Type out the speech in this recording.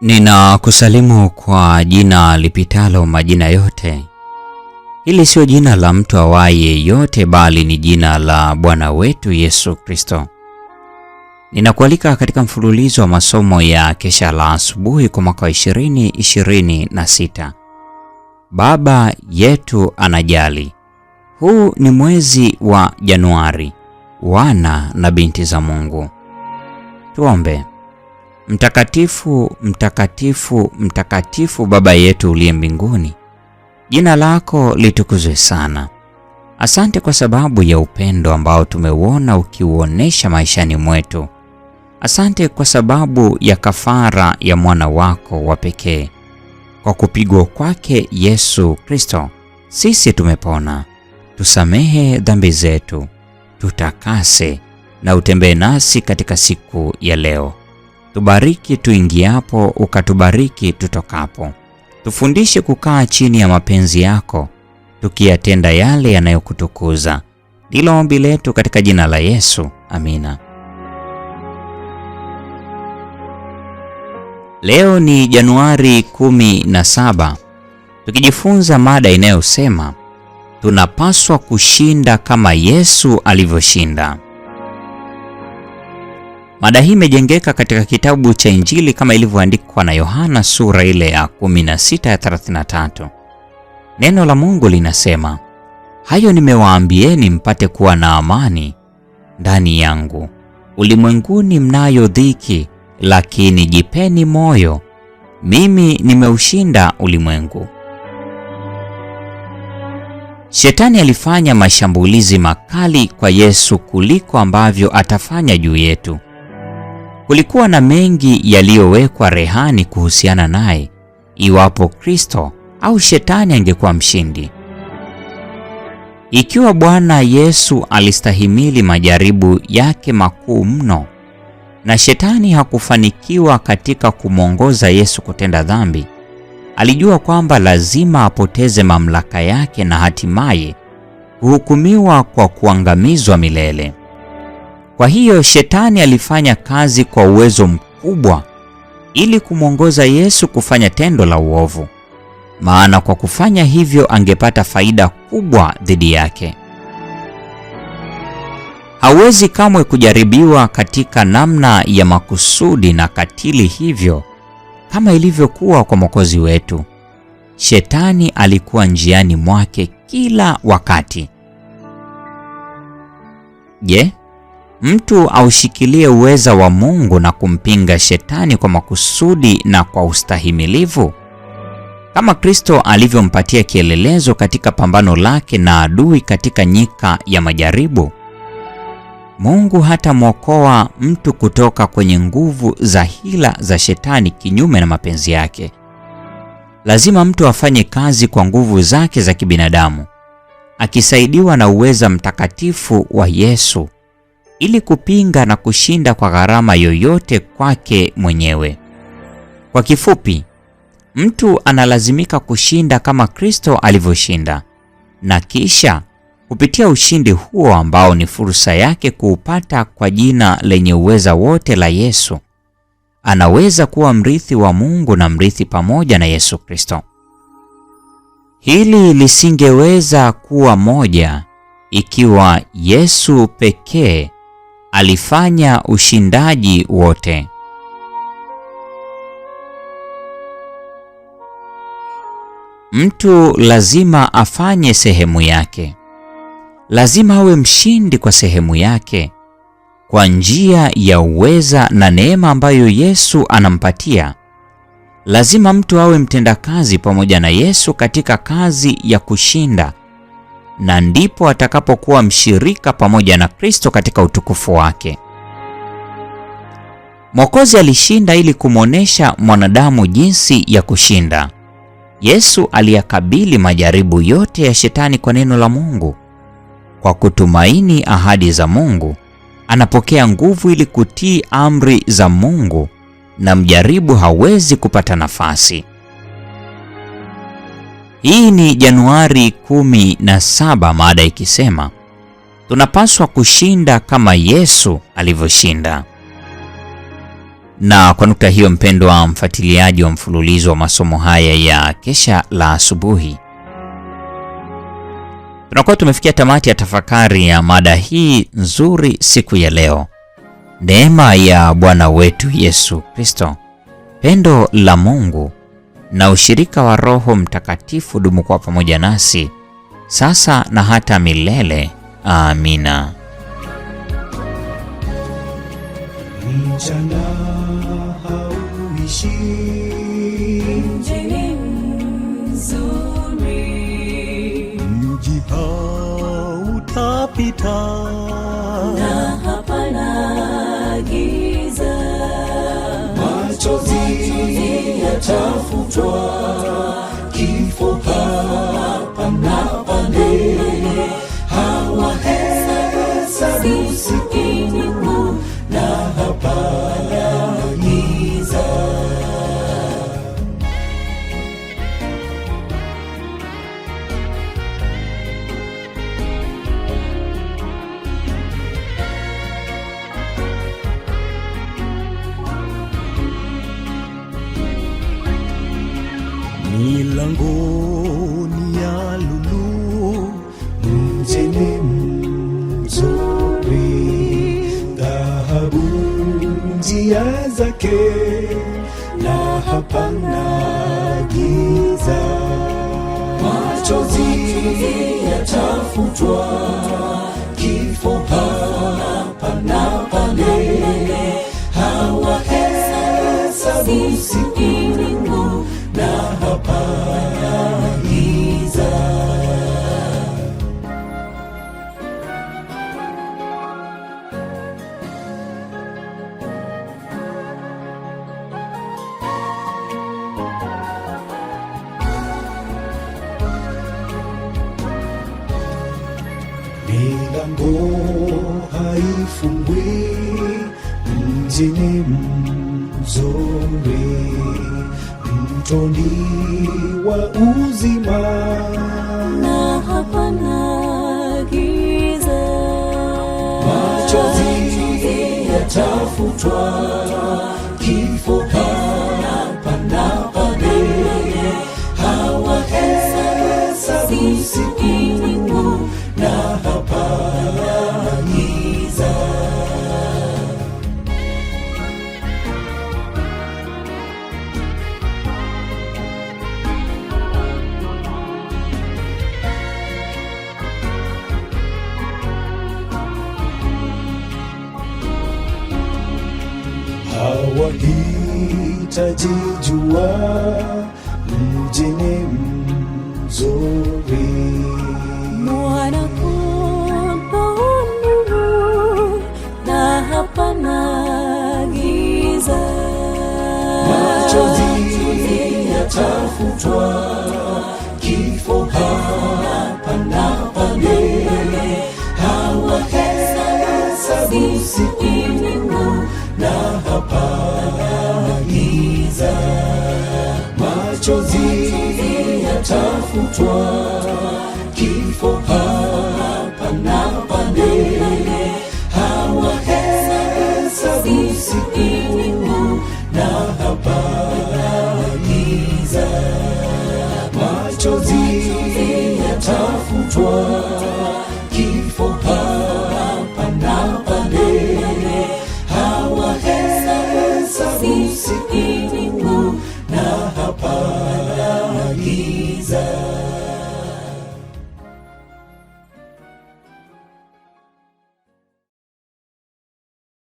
Ninakusalimu kwa jina lipitalo majina yote. Hili sio jina la mtu awaye yeyote, bali ni jina la Bwana wetu Yesu Kristo. Ninakualika katika mfululizo wa masomo ya kesha la asubuhi kwa mwaka 2026. Baba yetu anajali. Huu ni mwezi wa Januari, wana na binti za Mungu. Tuombe. Mtakatifu, mtakatifu, mtakatifu Baba yetu uliye mbinguni, jina lako litukuzwe sana. Asante kwa sababu ya upendo ambao tumeuona ukiuonesha maishani mwetu. Asante kwa sababu ya kafara ya mwana wako wa pekee. Kwa kupigwa kwake Yesu Kristo, sisi tumepona. Tusamehe dhambi zetu, tutakase na utembee nasi katika siku ya leo. Tubariki tuingiapo, ukatubariki tutokapo. Tufundishe kukaa chini ya mapenzi yako, tukiyatenda yale yanayokutukuza. Ndilo ombi letu katika jina la Yesu. Amina. Leo ni Januari 17, tukijifunza mada inayosema tunapaswa kushinda kama Yesu alivyoshinda. Mada hii imejengeka katika kitabu cha Injili kama ilivyoandikwa na Yohana sura ile ya 16 ya 33. Neno la Mungu linasema, hayo nimewaambieni mpate kuwa na amani ndani yangu. Ulimwenguni mnayo dhiki, lakini jipeni moyo, mimi nimeushinda ulimwengu. Shetani alifanya mashambulizi makali kwa Yesu kuliko ambavyo atafanya juu yetu. Kulikuwa na mengi yaliyowekwa rehani kuhusiana naye, iwapo Kristo au Shetani angekuwa mshindi. Ikiwa Bwana Yesu alistahimili majaribu yake makuu mno, na Shetani hakufanikiwa katika kumwongoza Yesu kutenda dhambi, alijua kwamba lazima apoteze mamlaka yake na hatimaye kuhukumiwa kwa kuangamizwa milele. Kwa hiyo Shetani alifanya kazi kwa uwezo mkubwa ili kumwongoza Yesu kufanya tendo la uovu, maana kwa kufanya hivyo angepata faida kubwa dhidi yake. Hawezi kamwe kujaribiwa katika namna ya makusudi na katili hivyo kama ilivyokuwa kwa Mwokozi wetu. Shetani alikuwa njiani mwake kila wakati. Je, mtu aushikilie uweza wa Mungu na kumpinga Shetani kwa makusudi na kwa ustahimilivu? Kama Kristo alivyompatia kielelezo katika pambano lake na adui katika nyika ya majaribu, Mungu hatamwokoa mtu kutoka kwenye nguvu za hila za Shetani kinyume na mapenzi yake. Lazima mtu afanye kazi kwa nguvu zake za kibinadamu, akisaidiwa na uweza mtakatifu wa Yesu, ili kupinga na kushinda kwa gharama yoyote kwake mwenyewe. Kwa kifupi, mtu analazimika kushinda kama Kristo alivyoshinda, na kisha kupitia ushindi huo ambao ni fursa yake kuupata kwa jina lenye uweza wote la Yesu, anaweza kuwa mrithi wa Mungu na mrithi pamoja na Yesu Kristo. Hili lisingeweza kuwa moja ikiwa Yesu pekee alifanya ushindaji wote. Mtu lazima afanye sehemu yake. Lazima awe mshindi kwa sehemu yake. Kwa njia ya uweza na neema ambayo Yesu anampatia, lazima mtu awe mtendakazi pamoja na Yesu katika kazi ya kushinda, na ndipo atakapokuwa mshirika pamoja na Kristo katika utukufu wake. Mwokozi alishinda ili kumwonesha mwanadamu jinsi ya kushinda. Yesu aliyakabili majaribu yote ya Shetani kwa neno la Mungu. Kwa kutumaini ahadi za Mungu, anapokea nguvu ili kutii amri za Mungu, na mjaribu hawezi kupata nafasi. Hii ni Januari 17, mada ikisema tunapaswa kushinda kama Yesu alivyoshinda. Na kwa nukta hiyo, mpendwa mfuatiliaji wa mfululizo wa masomo haya ya Kesha la Asubuhi, tunakuwa tumefikia tamati ya tafakari ya mada hii nzuri siku ya leo. Neema ya Bwana wetu Yesu Kristo, pendo la Mungu na ushirika wa Roho Mtakatifu dumu kwa pamoja nasi sasa na hata milele. Amina. Mchana hauishi, mji mzuri, mji hautapita, na hapana giza. Machozi yatafutwa, kifo hapa na pale, hawahesabu siku na hapana giza. Milangoni ya lulu, mjini mzuri, dhahabu njia zake, na hapana giza. Machozi yatafutwa, kifo hapa na pale, hawahesabu siku na hapana giza. Milango haifungwi, mjini mzuri, mtoni wa uzima, na hapana giza. Machozi yatafutwa, kifo hapa na pale, hawahesabu siku na hapana giza. Hawahitaji jua, mjini mzuri, Mwana-Kondoo nuru, na hapana giza. Machozi yatafutwa, kifo hapa na pale, hawahesabu siku na hapana giza. Machozi yatafutwa, kifo hapa na pale, hawahesabu siku na hapana giza. Machozi yatafutwa,